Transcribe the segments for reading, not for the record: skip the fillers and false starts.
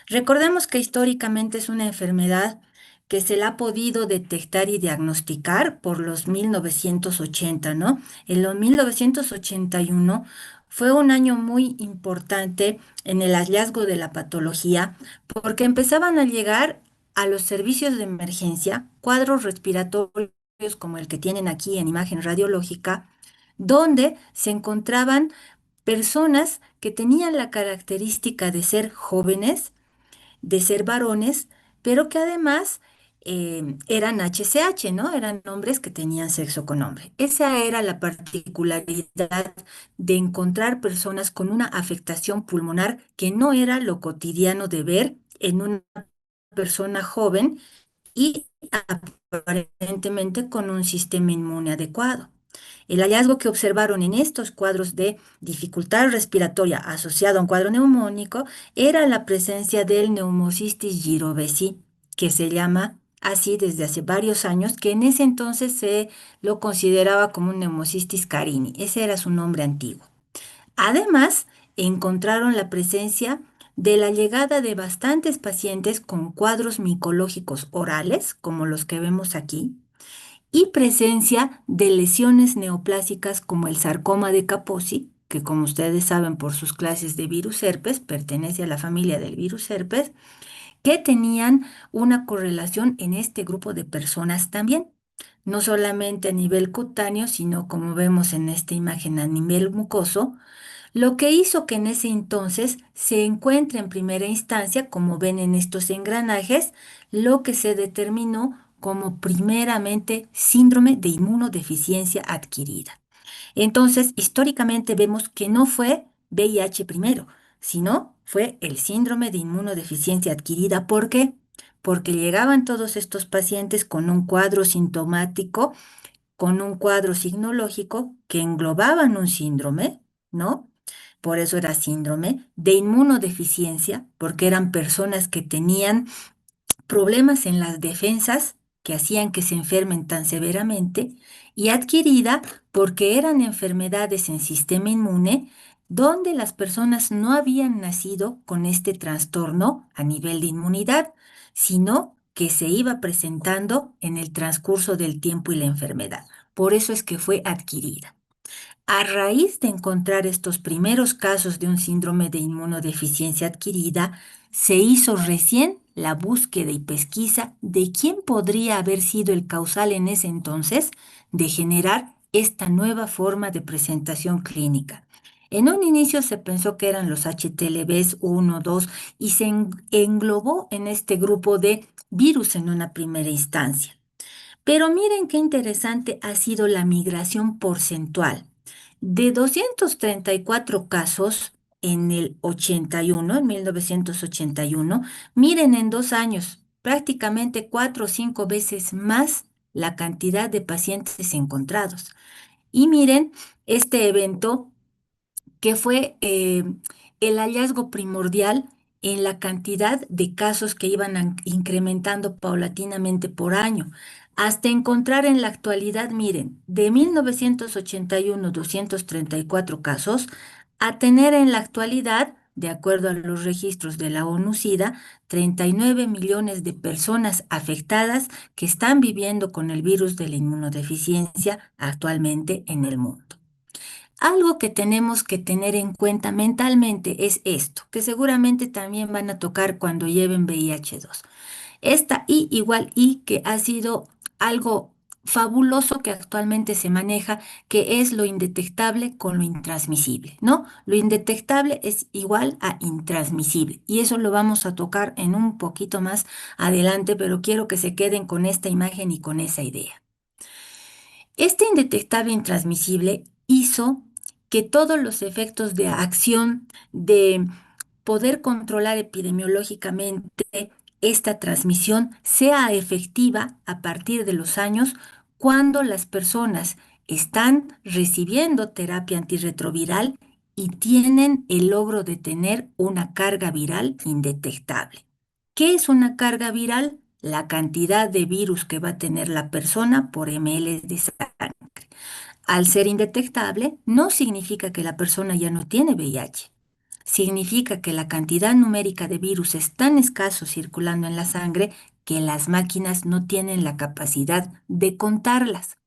Recordemos que históricamente es una enfermedad que se la ha podido detectar y diagnosticar por los 1980, ¿no? En los 1981 fue un año muy importante en el hallazgo de la patología porque empezaban a llegar a los servicios de emergencia cuadros respiratorios como el que tienen aquí en imagen radiológica, donde se encontraban personas que tenían la característica de ser jóvenes, de ser varones, pero que además eran HCH, ¿no? Eran hombres que tenían sexo con hombre. Esa era la particularidad de encontrar personas con una afectación pulmonar que no era lo cotidiano de ver en una persona joven y aparentemente con un sistema inmune adecuado. El hallazgo que observaron en estos cuadros de dificultad respiratoria asociado a un cuadro neumónico era la presencia del Pneumocystis jirovecii, que se llama así desde hace varios años, que en ese entonces se lo consideraba como un Pneumocystis carini. Ese era su nombre antiguo. Además, encontraron la presencia de la llegada de bastantes pacientes con cuadros micológicos orales, como los que vemos aquí, y presencia de lesiones neoplásicas como el sarcoma de Kaposi, que como ustedes saben por sus clases de virus herpes, pertenece a la familia del virus herpes, que tenían una correlación en este grupo de personas también, no solamente a nivel cutáneo, sino como vemos en esta imagen a nivel mucoso, lo que hizo que en ese entonces se encuentre en primera instancia, como ven en estos engranajes, lo que se determinó como primeramente síndrome de inmunodeficiencia adquirida. Entonces, históricamente vemos que no fue VIH primero, sino fue el síndrome de inmunodeficiencia adquirida. ¿Por qué? Porque llegaban todos estos pacientes con un cuadro sintomático, con un cuadro signológico que englobaban un síndrome, ¿no? Por eso era síndrome de inmunodeficiencia, porque eran personas que tenían problemas en las defensas que hacían que se enfermen tan severamente, y adquirida porque eran enfermedades en sistema inmune donde las personas no habían nacido con este trastorno a nivel de inmunidad, sino que se iba presentando en el transcurso del tiempo y la enfermedad. Por eso es que fue adquirida. A raíz de encontrar estos primeros casos de un síndrome de inmunodeficiencia adquirida, se hizo recién la búsqueda y pesquisa de quién podría haber sido el causal en ese entonces de generar esta nueva forma de presentación clínica. En un inicio se pensó que eran los HTLVs 1, 2 y se englobó en este grupo de virus en una primera instancia. Pero miren qué interesante ha sido la migración porcentual. De 234 casos en el 81, en 1981, miren en 2 años, prácticamente 4 o 5 veces más la cantidad de pacientes encontrados. Y miren este evento que fue el hallazgo primordial en la cantidad de casos que iban incrementando paulatinamente por año, hasta encontrar en la actualidad, miren, de 1981, 234 casos, a tener en la actualidad, de acuerdo a los registros de la ONU-SIDA, 39 millones de personas afectadas que están viviendo con el virus de la inmunodeficiencia actualmente en el mundo. Algo que tenemos que tener en cuenta mentalmente es esto, que seguramente también van a tocar cuando lleven VIH-2. Esta I igual I que ha sido algo fabuloso que actualmente se maneja, que es lo indetectable con lo intransmisible, ¿no? Lo indetectable es igual a intransmisible y eso lo vamos a tocar en un poquito más adelante, pero quiero que se queden con esta imagen y con esa idea. Este indetectable intransmisible hizo que todos los efectos de acción de poder controlar epidemiológicamente esta transmisión sea efectiva a partir de los años cuando las personas están recibiendo terapia antirretroviral y tienen el logro de tener una carga viral indetectable. ¿Qué es una carga viral? La cantidad de virus que va a tener la persona por ml de sangre. Al ser indetectable, no significa que la persona ya no tiene VIH. significa que la cantidad numérica de virus es tan escaso circulando en la sangre que las máquinas no tienen la capacidad de contarlas.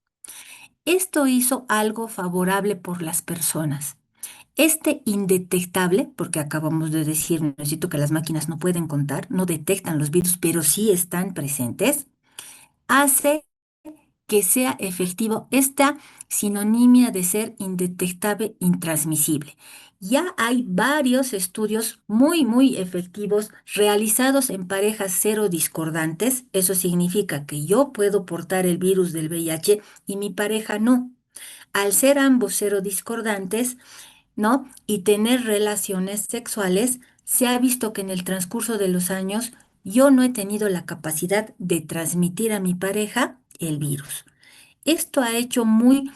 Esto hizo algo favorable por las personas. Este indetectable, porque acabamos de decir, necesito que las máquinas no pueden contar, no detectan los virus, pero sí están presentes, hace que sea efectivo esta sinonimia de ser indetectable, intransmisible. Ya hay varios estudios muy efectivos realizados en parejas cero discordantes. Eso significa que yo puedo portar el virus del VIH y mi pareja no. Al ser ambos cero discordantes, ¿no? Y tener relaciones sexuales, se ha visto que en el transcurso de los años yo no he tenido la capacidad de transmitir a mi pareja el virus. Esto ha hecho muy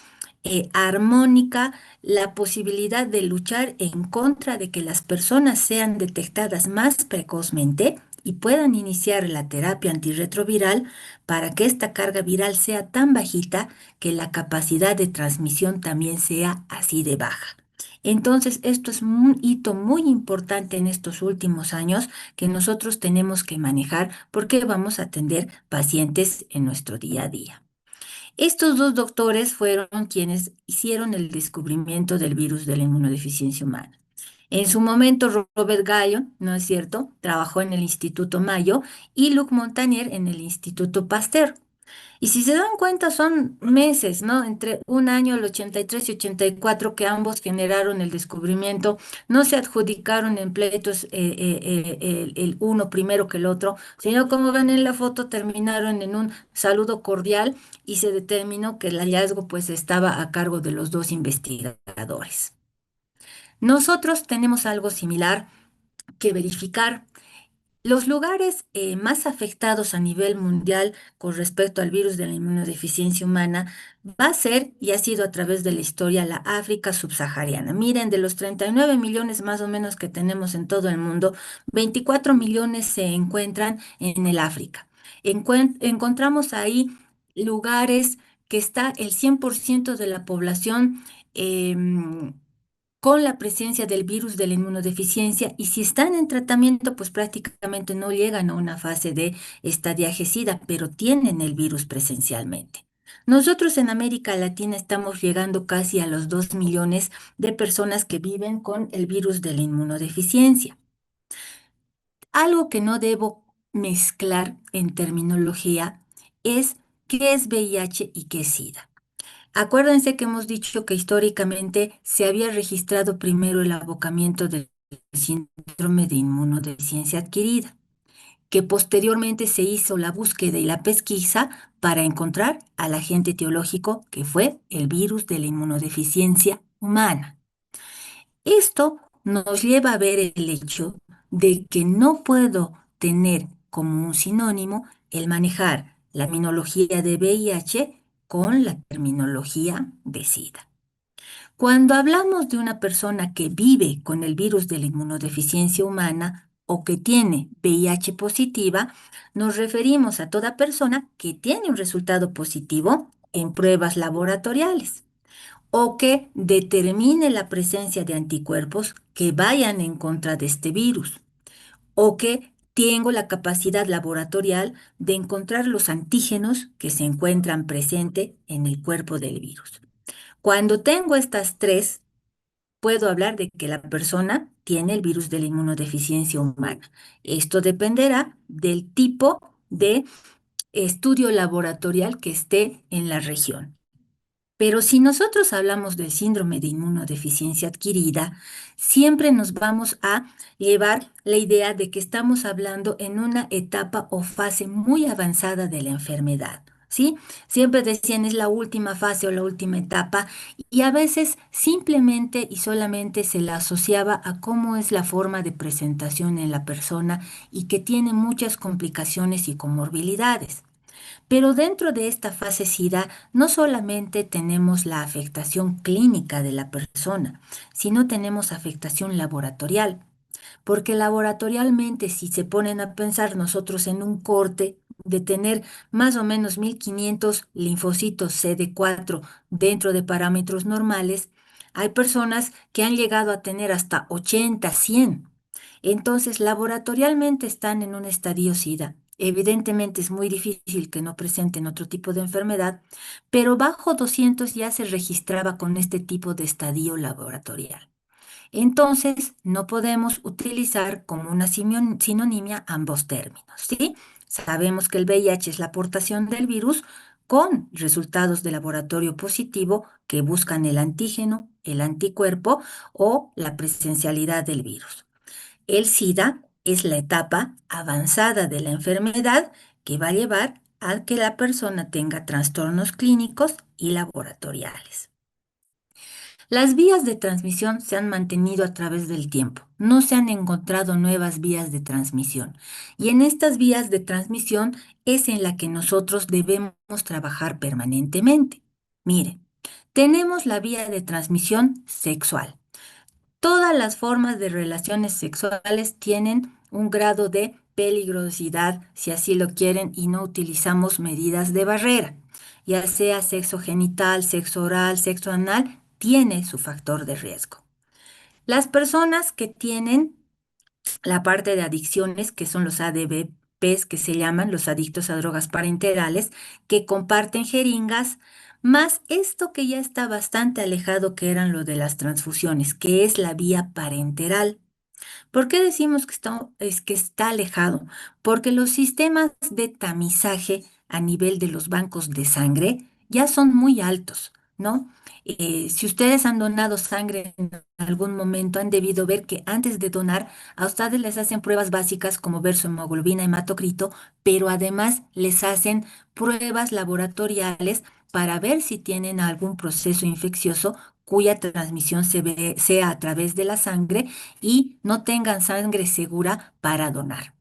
armónica la posibilidad de luchar en contra de que las personas sean detectadas más precozmente y puedan iniciar la terapia antirretroviral para que esta carga viral sea tan bajita que la capacidad de transmisión también sea así de baja. Entonces, esto es un hito muy importante en estos últimos años que nosotros tenemos que manejar porque vamos a atender pacientes en nuestro día a día. Estos dos doctores fueron quienes hicieron el descubrimiento del virus de la inmunodeficiencia humana. En su momento, Robert Gallo, ¿no es cierto?, trabajó en el Instituto Mayo y Luc Montagnier en el Instituto Pasteur. Y si se dan cuenta, son meses, ¿no? Entre un año, el 83 y 84, que ambos generaron el descubrimiento, no se adjudicaron en pleitos el uno primero que el otro, sino como ven en la foto, terminaron en un saludo cordial y se determinó que el hallazgo pues estaba a cargo de los dos investigadores. Nosotros tenemos algo similar que verificar. Los lugares más afectados a nivel mundial con respecto al virus de la inmunodeficiencia humana va a ser y ha sido a través de la historia la África subsahariana. Miren, de los 39 millones más o menos que tenemos en todo el mundo, 24 millones se encuentran en el África. Encontramos ahí lugares que está el 100% de la población con la presencia del virus de la inmunodeficiencia y si están en tratamiento, pues prácticamente no llegan a una fase de estadiagecida, pero tienen el virus presencialmente. Nosotros en América Latina estamos llegando casi a los 2 millones de personas que viven con el virus de la inmunodeficiencia. Algo que no debo mezclar en terminología es qué es VIH y qué es SIDA. Acuérdense que hemos dicho que históricamente se había registrado primero el abocamiento del síndrome de inmunodeficiencia adquirida, que posteriormente se hizo la búsqueda y la pesquisa para encontrar al agente etiológico que fue el virus de la inmunodeficiencia humana. Esto nos lleva a ver el hecho de que no puedo tener como un sinónimo el manejar la terminología de VIH con la terminología de SIDA. Cuando hablamos de una persona que vive con el virus de la inmunodeficiencia humana o que tiene VIH positiva, nos referimos a toda persona que tiene un resultado positivo en pruebas laboratoriales o que determine la presencia de anticuerpos que vayan en contra de este virus, o que tengo la capacidad laboratorial de encontrar los antígenos que se encuentran presentes en el cuerpo del virus. Cuando tengo estas tres, puedo hablar de que la persona tiene el virus de la inmunodeficiencia humana. Esto dependerá del tipo de estudio laboratorial que esté en la región. Pero si nosotros hablamos del síndrome de inmunodeficiencia adquirida, siempre nos vamos a llevar la idea de que estamos hablando en una etapa o fase muy avanzada de la enfermedad, ¿sí? Siempre decían es la última fase o la última etapa y a veces simplemente y solamente se la asociaba a cómo es la forma de presentación en la persona y que tiene muchas complicaciones y comorbilidades. Pero dentro de esta fase SIDA no solamente tenemos la afectación clínica de la persona, sino tenemos afectación laboratorial. Porque laboratorialmente, si se ponen a pensar nosotros en un corte de tener más o menos 1500 linfocitos CD4 dentro de parámetros normales, Hay personas que han llegado a tener hasta 80, 100. Entonces, laboratorialmente están en un estadio SIDA. Evidentemente es muy difícil que no presenten otro tipo de enfermedad, pero bajo 200 ya se registraba con este tipo de estadio laboratorial. Entonces, no podemos utilizar como una sinonimia ambos términos, ¿sí? Sabemos que el VIH es la aportación del virus con resultados de laboratorio positivo que buscan el antígeno, el anticuerpo o la presencialidad del virus. El SIDA es la etapa avanzada de la enfermedad que va a llevar a que la persona tenga trastornos clínicos y laboratoriales. Las vías de transmisión se han mantenido a través del tiempo. No se han encontrado nuevas vías de transmisión. Y en estas vías de transmisión es en la que nosotros debemos trabajar permanentemente. Mire, tenemos la vía de transmisión sexual. Todas las formas de relaciones sexuales tienen un grado de peligrosidad, si así lo quieren, y no utilizamos medidas de barrera. Ya sea sexo genital, sexo oral, sexo anal, tiene su factor de riesgo. Las personas que tienen la parte de adicciones, que son los ADVPs, que se llaman los adictos a drogas parenterales, que comparten jeringas, más esto que ya está bastante alejado, que eran lo de las transfusiones, que es la vía parenteral. ¿Por qué decimos que está alejado? Porque los sistemas de tamizaje a nivel de los bancos de sangre ya son muy altos, ¿no? Si ustedes han donado sangre en algún momento, han debido ver que antes de donar, a ustedes les hacen pruebas básicas como ver su hemoglobina, hematocrito, pero además les hacen pruebas laboratoriales para ver si tienen algún proceso infeccioso cuya transmisión sea a través de la sangre y no tengan sangre segura para donar.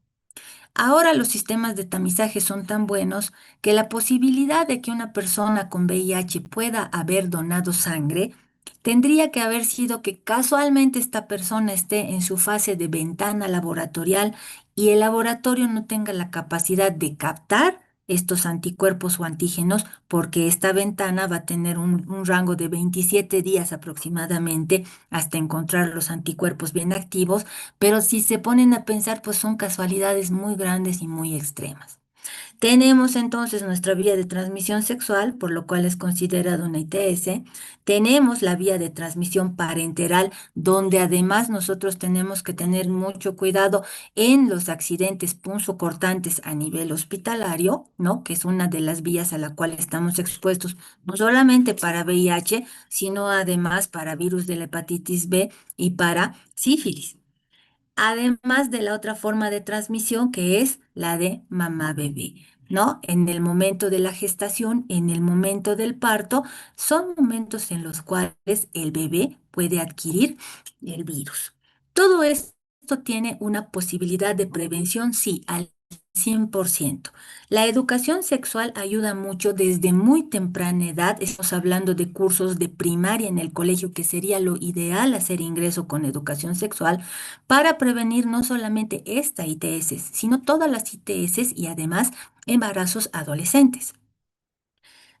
Ahora los sistemas de tamizaje son tan buenos que la posibilidad de que una persona con VIH pueda haber donado sangre tendría que haber sido que casualmente esta persona esté en su fase de ventana laboratorial y el laboratorio no tenga la capacidad de captar estos anticuerpos o antígenos, porque esta ventana va a tener un rango de 27 días aproximadamente hasta encontrar los anticuerpos bien activos, pero si se ponen a pensar, pues son casualidades muy grandes y muy extremas. Tenemos entonces nuestra vía de transmisión sexual, por lo cual es considerada una ITS. Tenemos la vía de transmisión parenteral, donde además nosotros tenemos que tener mucho cuidado en los accidentes punzocortantes a nivel hospitalario, ¿no? Que es una de las vías a la cual estamos expuestos, no solamente para VIH, sino además para virus de la hepatitis B y para sífilis. Además de la otra forma de transmisión que es la de mamá-bebé, ¿no? En el momento de la gestación, en el momento del parto, son momentos en los cuales el bebé puede adquirir el virus. Todo esto tiene una posibilidad de prevención, sí, al 100%. La educación sexual ayuda mucho desde muy temprana edad. Estamos hablando de cursos de primaria en el colegio, que sería lo ideal hacer ingreso con educación sexual para prevenir no solamente esta ITS, sino todas las ITS y además embarazos adolescentes.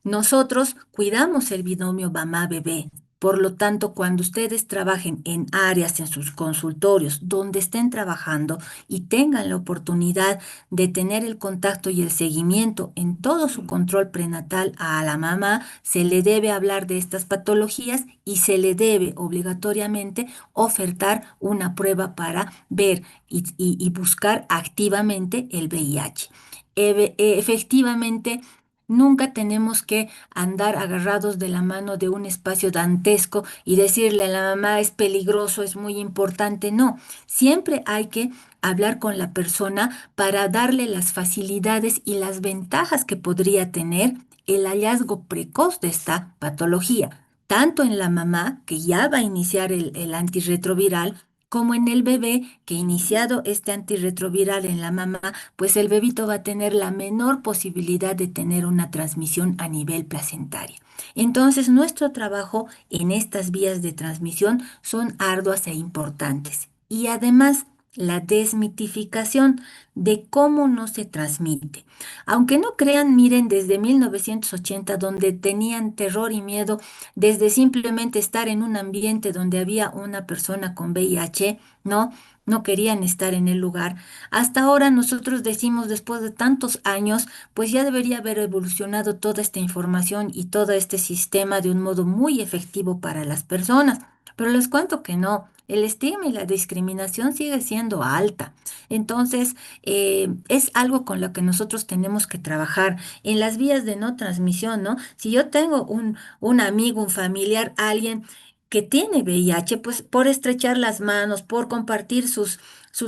Nosotros cuidamos el binomio mamá-bebé. Por lo tanto, cuando ustedes trabajen en áreas, en sus consultorios, donde estén trabajando y tengan la oportunidad de tener el contacto y el seguimiento en todo su control prenatal a la mamá, se le debe hablar de estas patologías y se le debe obligatoriamente ofertar una prueba para ver y buscar activamente el VIH. Efectivamente, nunca tenemos que andar agarrados de la mano de un espacio dantesco y decirle a la mamá es peligroso, es muy importante. No, siempre hay que hablar con la persona para darle las facilidades y las ventajas que podría tener el hallazgo precoz de esta patología, tanto en la mamá, que ya va a iniciar el antirretroviral, como en el bebé, que iniciado este antirretroviral en la mamá, pues el bebito va a tener la menor posibilidad de tener una transmisión a nivel placentario. Entonces, nuestro trabajo en estas vías de transmisión son arduas e importantes. Y además, la desmitificación de cómo no se transmite. Aunque no crean, miren, desde 1980, donde tenían terror y miedo, desde simplemente estar en un ambiente donde había una persona con VIH, ¿no? No querían estar en el lugar. Hasta ahora nosotros decimos, después de tantos años, pues ya debería haber evolucionado toda esta información y todo este sistema de un modo muy efectivo para las personas. Pero les cuento que no. El estigma y la discriminación sigue siendo alta. Entonces, es algo con lo que nosotros tenemos que trabajar en las vías de no transmisión, ¿no? Si yo tengo un amigo, un familiar, alguien que tiene VIH, pues por estrechar las manos, por compartir sus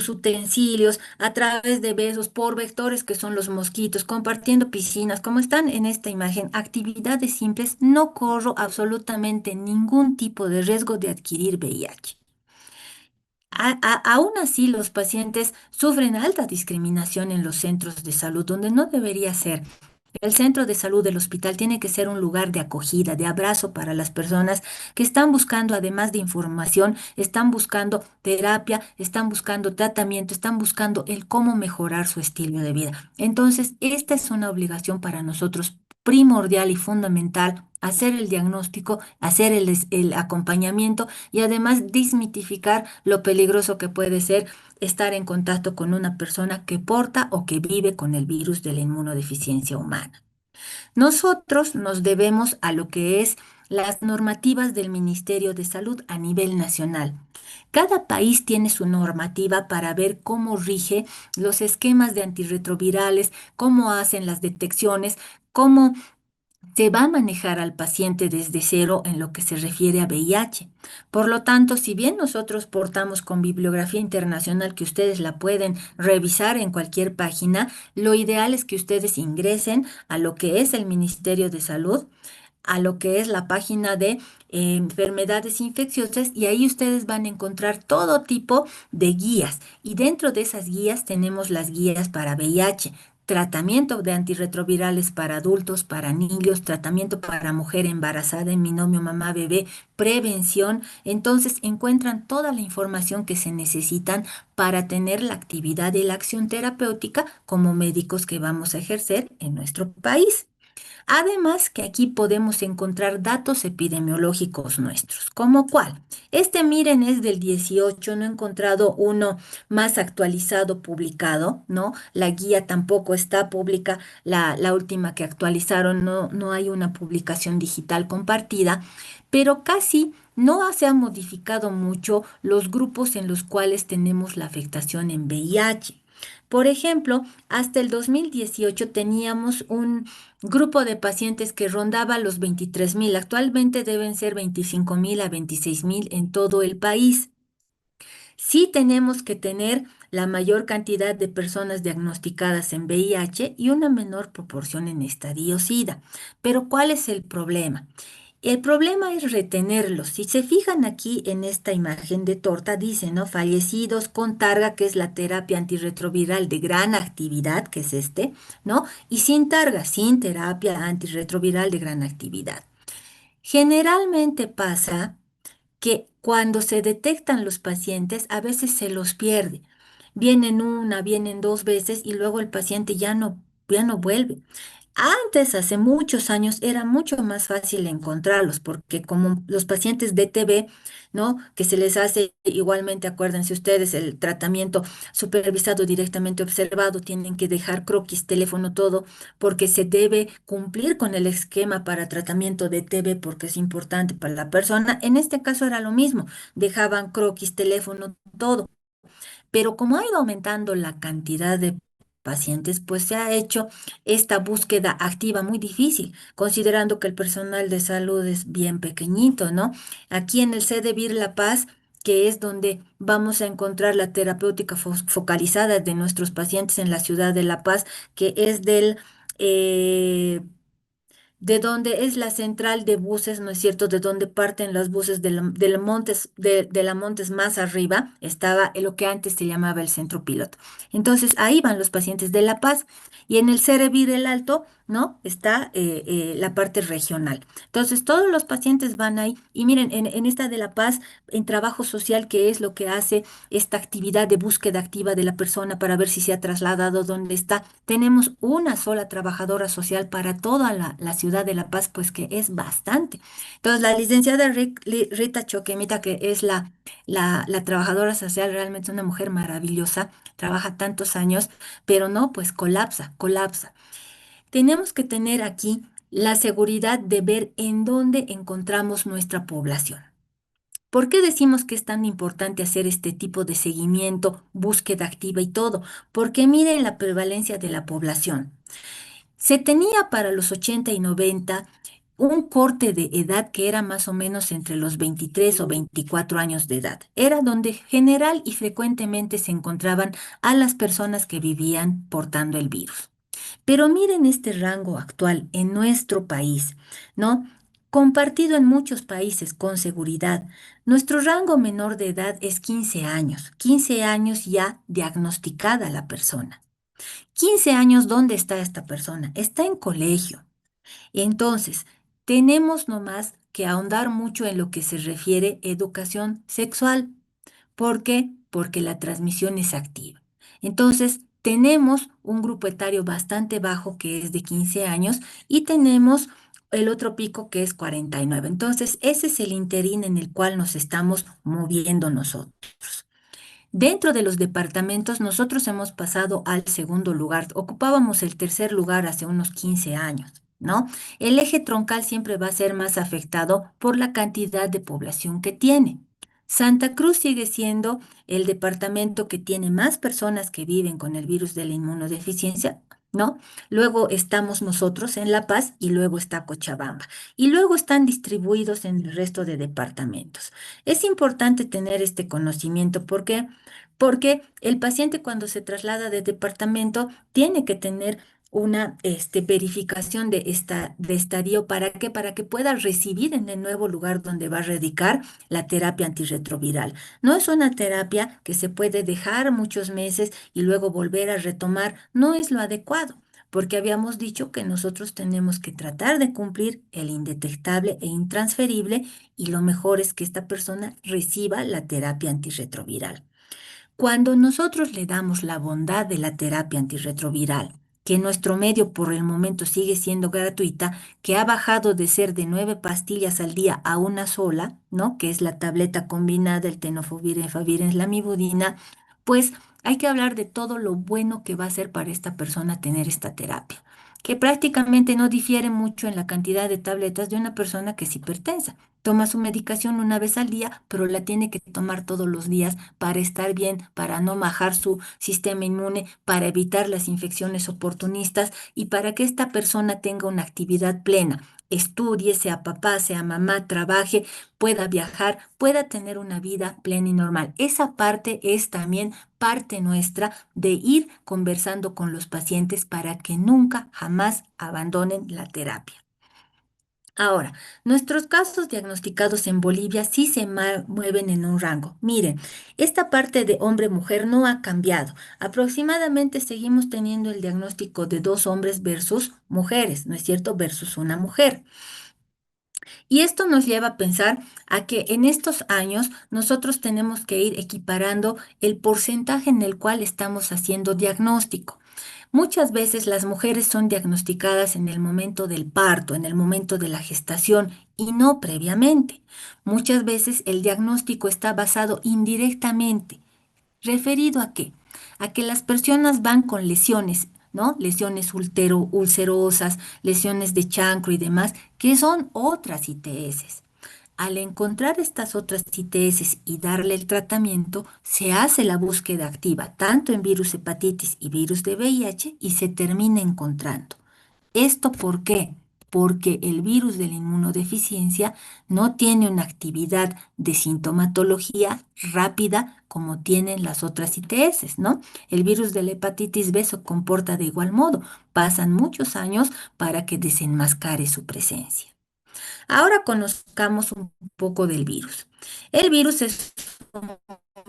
utensilios a través de besos, por vectores que son los mosquitos, compartiendo piscinas, como están en esta imagen, actividades simples, no corro absolutamente ningún tipo de riesgo de adquirir VIH. Aún así, los pacientes sufren alta discriminación en los centros de salud, donde no debería ser. El centro de salud del hospital tiene que ser un lugar de acogida, de abrazo para las personas que están buscando, además de información, están buscando terapia, están buscando tratamiento, están buscando el cómo mejorar su estilo de vida. Entonces, esta es una obligación para nosotros primordial y fundamental, hacer el diagnóstico, hacer el acompañamiento y además desmitificar lo peligroso que puede ser estar en contacto con una persona que porta o que vive con el virus de la inmunodeficiencia humana. Nosotros nos debemos a lo que es las normativas del Ministerio de Salud a nivel nacional. Cada país tiene su normativa para ver cómo rige los esquemas de antirretrovirales, cómo hacen las detecciones, cómo se va a manejar al paciente desde cero en lo que se refiere a VIH. Por lo tanto, si bien nosotros portamos con bibliografía internacional que ustedes la pueden revisar en cualquier página, lo ideal es que ustedes ingresen a lo que es el Ministerio de Salud, a lo que es la página de enfermedades infecciosas y ahí ustedes van a encontrar todo tipo de guías. Y dentro de esas guías tenemos las guías para VIH. Tratamiento de antirretrovirales para adultos, para niños, tratamiento para mujer embarazada en binomio mamá-bebé, prevención. Entonces encuentran toda la información que se necesitan para tener la actividad y la acción terapéutica como médicos que vamos a ejercer en nuestro país. Además que aquí podemos encontrar datos epidemiológicos nuestros. ¿Cómo cuál? Este, miren, es del 18, no he encontrado uno más actualizado, publicado, ¿no? La guía tampoco está pública, la última que actualizaron, no hay una publicación digital compartida, pero casi no se han modificado mucho los grupos en los cuales tenemos la afectación en VIH. Por ejemplo, hasta el 2018 teníamos un grupo de pacientes que rondaba los 23.000. Actualmente deben ser 25.000 a 26.000 en todo el país. Sí tenemos que tener la mayor cantidad de personas diagnosticadas en VIH y una menor proporción en estadio SIDA. Pero ¿cuál es el problema? El problema es retenerlos. Si se fijan aquí en esta imagen de torta, dice, ¿no? Fallecidos con targa, que es la terapia antirretroviral de gran actividad, que es este, ¿no? Y sin targa, sin terapia antirretroviral de gran actividad. Generalmente pasa que cuando se detectan los pacientes, a veces se los pierde. Vienen una, vienen dos veces y luego el paciente ya no vuelve. Antes, hace muchos años, era mucho más fácil encontrarlos porque como los pacientes de TB, ¿no? Que se les hace igualmente, acuérdense ustedes, el tratamiento supervisado directamente observado, tienen que dejar croquis, teléfono, todo, porque se debe cumplir con el esquema para tratamiento de TB porque es importante para la persona. En este caso era lo mismo, dejaban croquis, teléfono, todo. Pero como ha ido aumentando la cantidad de pacientes, pues se ha hecho esta búsqueda activa muy difícil, considerando que el personal de salud es bien pequeñito, ¿no? Aquí en el CDVIR La Paz, que es donde vamos a encontrar la terapéutica focalizada de nuestros pacientes en la ciudad de La Paz, que es eh, de donde es la central de buses, ¿no es cierto? De donde parten los buses de la Montes más arriba, estaba en lo que antes se llamaba el centro piloto. Entonces, ahí van los pacientes de La Paz y en el Cerebir el Alto ¿no? Está la parte regional. Entonces, todos los pacientes van ahí y miren, en esta de La Paz, en trabajo social, que es lo que hace esta actividad de búsqueda activa de la persona para ver si se ha trasladado, dónde está, tenemos una sola trabajadora social para toda la ciudad de La Paz, pues que es bastante. Entonces, la licenciada Rita Choquemita, que es la trabajadora social, realmente una mujer maravillosa, trabaja tantos años, pero no, pues colapsa, colapsa. Tenemos que tener aquí la seguridad de ver en dónde encontramos nuestra población. ¿Por qué decimos que es tan importante hacer este tipo de seguimiento, búsqueda activa y todo? Porque miren la prevalencia de la población. Se tenía para los 80 y 90 un corte de edad que era más o menos entre los 23 o 24 años de edad. Era donde general y frecuentemente se encontraban a las personas que vivían portando el virus. Pero miren este rango actual en nuestro país, ¿no? Compartido en muchos países con seguridad. Nuestro rango menor de edad es 15 años ya diagnosticada la persona. 15 años, ¿dónde está esta persona? Está en colegio. Entonces, tenemos nomás que ahondar mucho en lo que se refiere a educación sexual. ¿Por qué? Porque la transmisión es activa. Entonces, tenemos un grupo etario bastante bajo que es de 15 años y tenemos el otro pico que es 49. Entonces, ese es el interín en el cual nos estamos moviendo nosotros. Dentro de los departamentos, nosotros hemos pasado al segundo lugar. Ocupábamos el tercer lugar hace unos 15 años, ¿no? El eje troncal siempre va a ser más afectado por la cantidad de población que tiene. Santa Cruz sigue siendo el departamento que tiene más personas que viven con el virus de la inmunodeficiencia, ¿no? Luego estamos nosotros en La Paz y luego está Cochabamba. Y luego están distribuidos en el resto de departamentos. Es importante tener este conocimiento porque el paciente cuando se traslada de departamento tiene que tener una verificación de estadio. ¿Para qué? Para que pueda recibir en el nuevo lugar donde va a radicar la terapia antirretroviral. No es una terapia que se puede dejar muchos meses y luego volver a retomar. No es lo adecuado, porque habíamos dicho que nosotros tenemos que tratar de cumplir el indetectable e intransferible y lo mejor es que esta persona reciba la terapia antirretroviral. Cuando nosotros le damos la bondad de la terapia antirretroviral, que en nuestro medio por el momento sigue siendo gratuita, que ha bajado de ser de 9 pastillas al día a una sola, ¿no? Que es la tableta combinada, el tenofovir, efavirenz, lamivudina, pues hay que hablar de todo lo bueno que va a ser para esta persona tener esta terapia, que prácticamente no difiere mucho en la cantidad de tabletas de una persona que es hipertensa. Toma su medicación una vez al día, pero la tiene que tomar todos los días para estar bien, para no majar su sistema inmune, para evitar las infecciones oportunistas y para que esta persona tenga una actividad plena. Estudie, sea papá, sea mamá, trabaje, pueda viajar, pueda tener una vida plena y normal. Esa parte es también parte nuestra de ir conversando con los pacientes para que nunca, jamás abandonen la terapia. Ahora, nuestros casos diagnosticados en Bolivia sí se mueven en un rango. Miren, esta parte de hombre-mujer no ha cambiado. Aproximadamente seguimos teniendo el diagnóstico de 2 hombres versus mujeres, ¿no es cierto? Versus una mujer. Y esto nos lleva a pensar a que en estos años nosotros tenemos que ir equiparando el porcentaje en el cual estamos haciendo diagnóstico. Muchas veces las mujeres son diagnosticadas en el momento del parto, en el momento de la gestación y no previamente. Muchas veces el diagnóstico está basado indirectamente. ¿Referido a qué? A que las personas van con lesiones, ¿no? Lesiones ulcerosas, lesiones de chancro y demás, que son otras ITS. Al encontrar estas otras ITS y darle el tratamiento, se hace la búsqueda activa, tanto en virus hepatitis y virus de VIH, y se termina encontrando. ¿Esto por qué? Porque el virus de la inmunodeficiencia no tiene una actividad de sintomatología rápida como tienen las otras ITS, ¿no? El virus de la hepatitis B se comporta de igual modo. Pasan muchos años para que desenmascare su presencia. Ahora conozcamos un poco del virus. El virus es un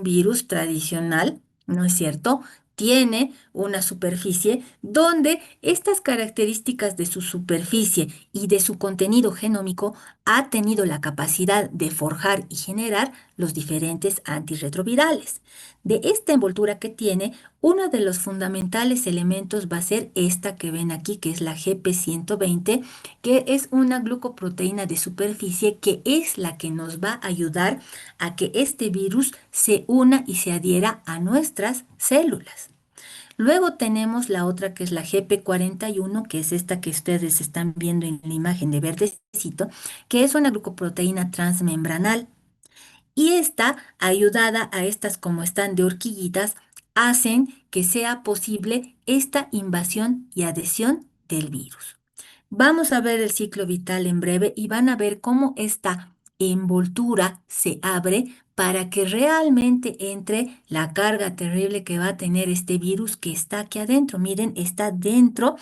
virus tradicional, ¿no es cierto? Tiene una superficie donde estas características de su superficie y de su contenido genómico ha tenido la capacidad de forjar y generar los diferentes antirretrovirales. De esta envoltura que tiene, uno de los fundamentales elementos va a ser esta que ven aquí, que es la GP120, que es una glucoproteína de superficie que es la que nos va a ayudar a que este virus se una y se adhiera a nuestras células. Luego tenemos la otra que es la GP41, que es esta que ustedes están viendo en la imagen de verdecito, que es una glucoproteína transmembranal. Y esta, ayudada a estas como están de horquillitas, hacen que sea posible esta invasión y adhesión del virus. Vamos a ver el ciclo vital en breve y van a ver cómo esta envoltura se abre para que realmente entre la carga terrible que va a tener este virus que está aquí adentro. Miren, está dentro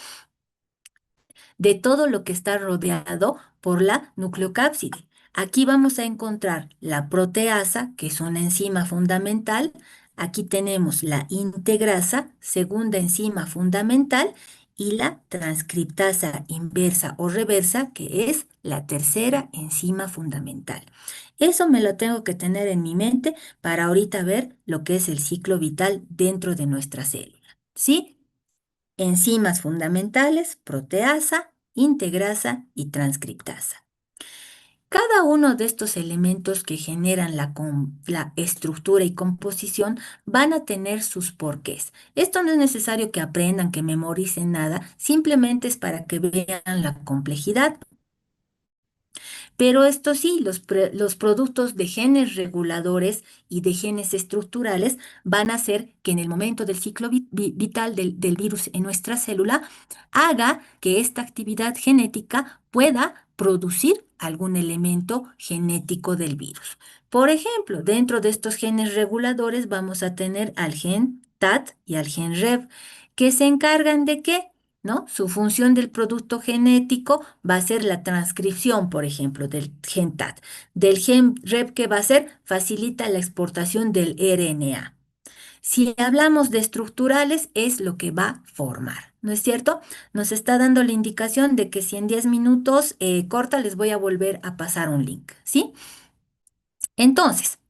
de todo lo que está rodeado por la nucleocápside. Aquí vamos a encontrar la proteasa, que es una enzima fundamental. Aquí tenemos la integrasa, segunda enzima fundamental, y la transcriptasa inversa o reversa, que es la tercera enzima fundamental. Eso me lo tengo que tener en mi mente para ahorita ver lo que es el ciclo vital dentro de nuestra célula. ¿Sí? Enzimas fundamentales, proteasa, integrasa y transcriptasa. Cada uno de estos elementos que generan la estructura y composición van a tener sus porqués. Esto no es necesario que aprendan, que memoricen nada, simplemente es para que vean la complejidad. Pero esto sí, los productos de genes reguladores y de genes estructurales van a hacer que en el momento del ciclo vital del virus en nuestra célula haga que esta actividad genética pueda producir algún elemento genético del virus. Por ejemplo, dentro de estos genes reguladores vamos a tener al gen TAT y al gen REV, que se encargan de qué, ¿no? Su función del producto genético va a ser la transcripción, por ejemplo, del gen TAT. Del gen REP, ¿qué va a hacer? Facilita la exportación del RNA. Si hablamos de estructurales, es lo que va a formar, ¿no es cierto? Nos está dando la indicación de que si en 10 minutos corta, les voy a volver a pasar un link, ¿sí? Entonces,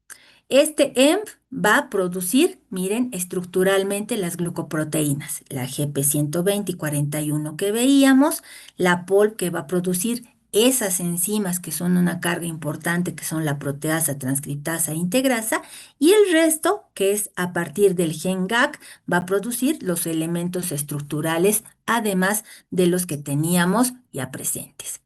este EMP va a producir, miren, estructuralmente las glucoproteínas, la GP120 y 41 que veíamos, la POL que va a producir esas enzimas que son una carga importante, que son la proteasa, transcriptasa e integrasa, y el resto, que es a partir del gen GAC, va a producir los elementos estructurales, además de los que teníamos ya presentes.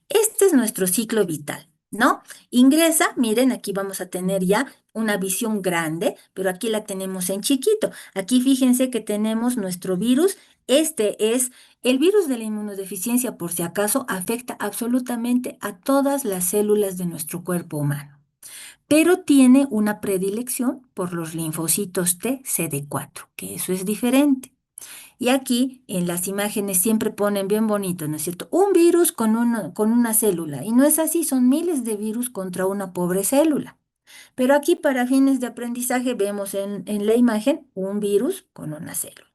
Este es nuestro ciclo vital, ¿no? Ingresa, miren, aquí vamos a tener ya una visión grande, pero aquí la tenemos en chiquito. Aquí fíjense que tenemos nuestro virus. Este es el virus de la inmunodeficiencia, por si acaso, afecta absolutamente a todas las células de nuestro cuerpo humano, pero tiene una predilección por los linfocitos T CD4, que eso es diferente. Y aquí en las imágenes siempre ponen bien bonito, ¿no es cierto? Un virus con una célula. Y no es así, son miles de virus contra una pobre célula. Pero aquí para fines de aprendizaje vemos en la imagen un virus con una célula.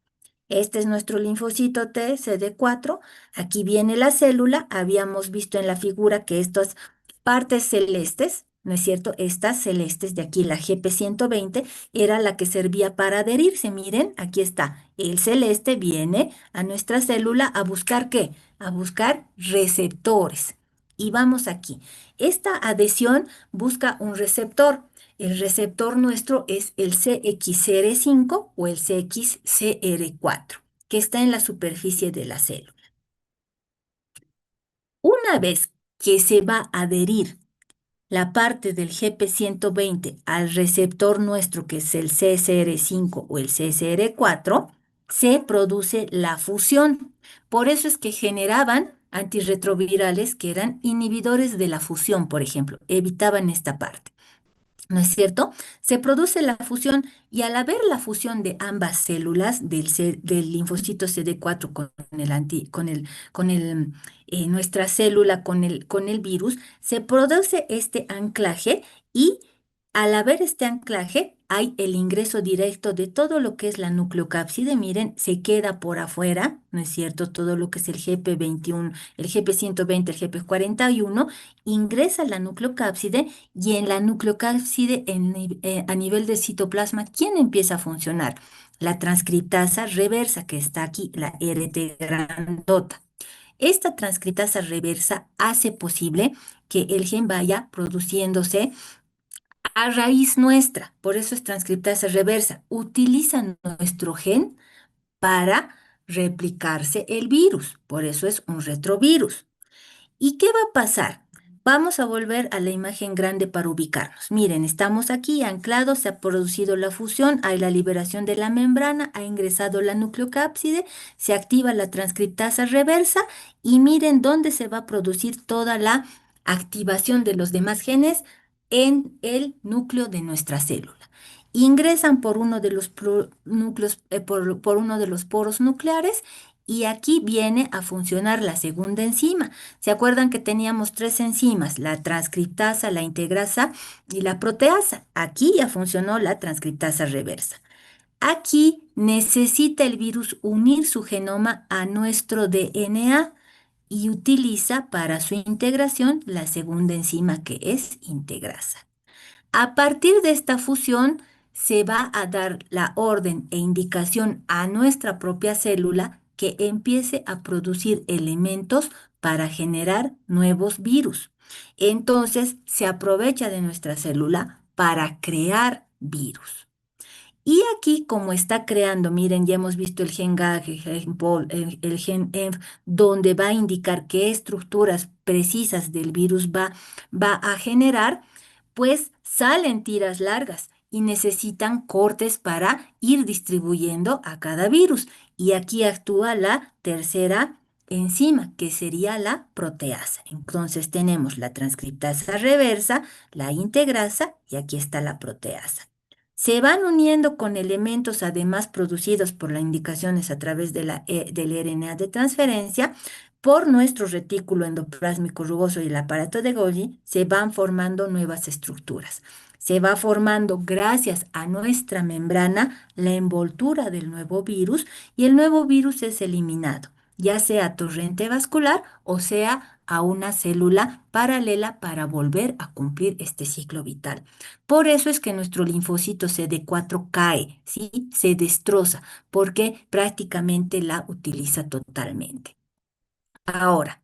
Este es nuestro linfocito T, CD4. Aquí viene la célula. Habíamos visto en la figura que estas partes celestes, ¿no es cierto? Estas celestes de aquí, la GP120, era la que servía para adherirse. Miren, aquí está. El celeste viene a nuestra célula a buscar ¿qué? A buscar receptores. Y vamos aquí. Esta adhesión busca un receptor. El receptor nuestro es el CXCR5 o el CXCR4, que está en la superficie de la célula. Una vez que se va a adherir la parte del GP120 al receptor nuestro, que es el CCR5 o el CCR4, se produce la fusión. Por eso es que generaban antirretrovirales que eran inhibidores de la fusión, por ejemplo, evitaban esta parte. ¿No es cierto? Se produce la fusión y al haber la fusión de ambas células del linfocito CD4 con nuestra célula, con el virus, se produce este anclaje y al haber este anclaje, hay el ingreso directo de todo lo que es la nucleocápside. Miren, se queda por afuera, ¿no es cierto? Todo lo que es el GP21, el GP120, el GP41, ingresa a la nucleocápside y en la nucleocápside a nivel de citoplasma, ¿quién empieza a funcionar? La transcriptasa reversa que está aquí, la RT grandota. Esta transcriptasa reversa hace posible que el gen vaya produciéndose a raíz nuestra. Por eso es transcriptasa reversa. Utiliza nuestro gen para replicarse el virus. Por eso es un retrovirus. ¿Y qué va a pasar? Vamos a volver a la imagen grande para ubicarnos. Miren, estamos aquí anclados, se ha producido la fusión, hay la liberación de la membrana, ha ingresado la nucleocápside, se activa la transcriptasa reversa y miren dónde se va a producir toda la activación de los demás genes en el núcleo de nuestra célula. Ingresan por uno de los núcleos, por uno de los poros nucleares y aquí viene a funcionar la segunda enzima. ¿Se acuerdan que teníamos tres enzimas? La transcriptasa, la integrasa y la proteasa. Aquí ya funcionó la transcriptasa reversa. Aquí necesita el virus unir su genoma a nuestro DNA y utiliza para su integración la segunda enzima que es integrasa. A partir de esta fusión, se va a dar la orden e indicación a nuestra propia célula que empiece a producir elementos para generar nuevos virus. Entonces, se aprovecha de nuestra célula para crear virus. Y aquí, como está creando, miren, ya hemos visto el gen GAG, el gen POL, el gen ENF, donde va a indicar qué estructuras precisas del virus va a generar, pues salen tiras largas y necesitan cortes para ir distribuyendo a cada virus. Y aquí actúa la tercera enzima, que sería la proteasa. Entonces tenemos la transcriptasa reversa, la integrasa y aquí está la proteasa. Se van uniendo con elementos además producidos por las indicaciones a través del RNA de transferencia por nuestro retículo endoplásmico rugoso y el aparato de Golgi, se van formando nuevas estructuras. Se va formando gracias a nuestra membrana la envoltura del nuevo virus y el nuevo virus es eliminado, ya sea torrente vascular o sea a una célula paralela para volver a cumplir este ciclo vital. Por eso es que nuestro linfocito CD4 cae, ¿sí? Se destroza, porque prácticamente la utiliza totalmente. Ahora,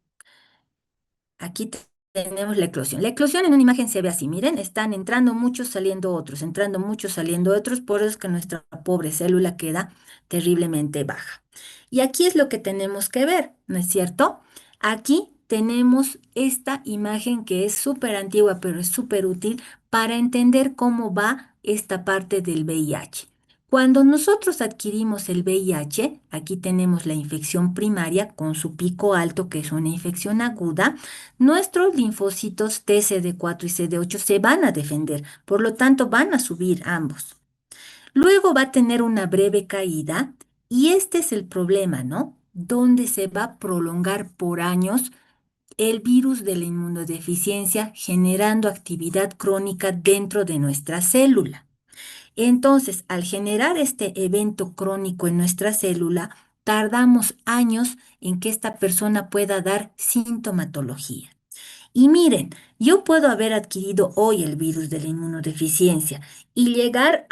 aquí tenemos la eclosión. La eclosión en una imagen se ve así, miren, están entrando muchos, saliendo otros, entrando muchos, saliendo otros, por eso es que nuestra pobre célula queda terriblemente baja. Y aquí es lo que tenemos que ver, ¿no es cierto? Aquí tenemos esta imagen que es súper antigua, pero es súper útil para entender cómo va esta parte del VIH. Cuando nosotros adquirimos el VIH, aquí tenemos la infección primaria con su pico alto, que es una infección aguda, nuestros linfocitos TCD4 y CD8 se van a defender, por lo tanto van a subir ambos. Luego va a tener una breve caída y este es el problema, ¿no? Donde se va a prolongar por años el virus de la inmunodeficiencia generando actividad crónica dentro de nuestra célula. Entonces, al generar este evento crónico en nuestra célula, tardamos años en que esta persona pueda dar sintomatología. Y miren, yo puedo haber adquirido hoy el virus de la inmunodeficiencia y llegar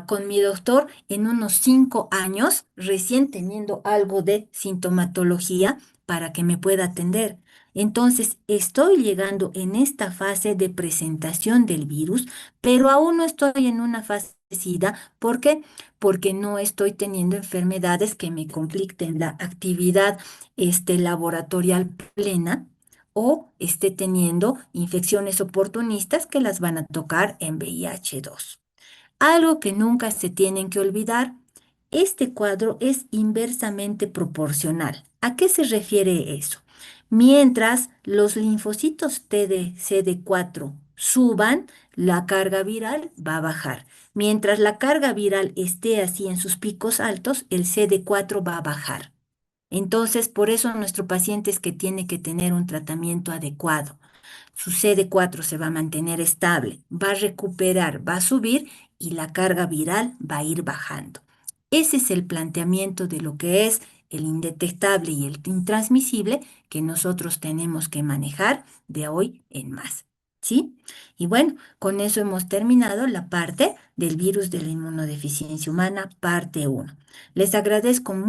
con mi doctor en unos 5 años, recién teniendo algo de sintomatología para que me pueda atender. Entonces, estoy llegando en esta fase de presentación del virus, pero aún no estoy en una fase SIDA. ¿Por qué? Porque no estoy teniendo enfermedades que me compliquen la actividad laboratorial plena o esté teniendo infecciones oportunistas que las van a tocar en VIH-2. Algo que nunca se tienen que olvidar, este cuadro es inversamente proporcional. ¿A qué se refiere eso? Mientras los linfocitos T de CD4 suban, la carga viral va a bajar. Mientras la carga viral esté así en sus picos altos, el CD4 va a bajar. Entonces, por eso nuestro paciente es que tiene que tener un tratamiento adecuado. su CD4 se va a mantener estable, va a recuperar, va a subir y la carga viral va a ir bajando. Ese es el planteamiento de lo que es el indetectable y el intransmisible que nosotros tenemos que manejar de hoy en más. ¿Sí? Y bueno, con eso hemos terminado la parte del virus de la inmunodeficiencia humana, parte uno. Les agradezco mucho.